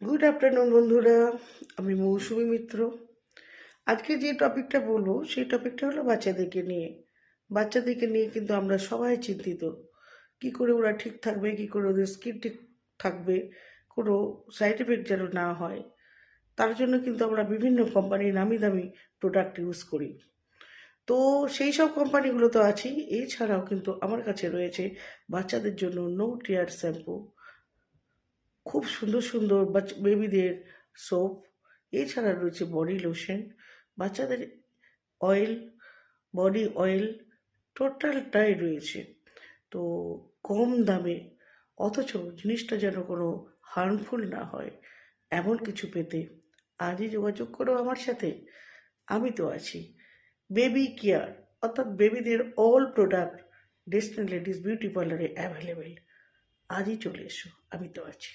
Good afternoon বন্ধুরা, আমি মৌসুমী মিত্র। আজকে যে টপিকটা বলবো সেই টপিকটা হলো বাচ্চাদেরকে নিয়ে কিন্তু আমরা সবাই চিন্তিত। কি করে ওরা ঠিক থাকবে, কি করে ওদের স্কিন ঠিক থাকবে, কোনো সাইড এফেক্ট যেন না হয়, তার জন্য কিন্তু আমরা বিভিন্ন কোম্পানির নামি দামি প্রোডাক্ট ইউজ করি। তো সেই সব কোম্পানিগুলো তো আছেই, এছাড়াও কিন্তু আমার কাছে রয়েছে বাচ্চাদের জন্য নো টিয়ার শ্যাম্পু, খুব সুন্দর সুন্দর বেবিদের সোপ, এছাড়া রয়েছে বডি লোশন, বাচ্চাদের অয়েল, বডি অয়েল, টোটালটাই রয়েছে। তো কম দামে, অথচ জিনিসটা যেন কোনো হার্মফুল না হয়, এমন কিছু পেতে আজই যোগাযোগ করো আমার সাথে। আমি তো আছি। বেবি কেয়ার অর্থাৎ বেবিদের all product destiny ladies beauty পার্লারে অ্যাভেলেবেল। আজই চলে এসো, আমি তো আছি।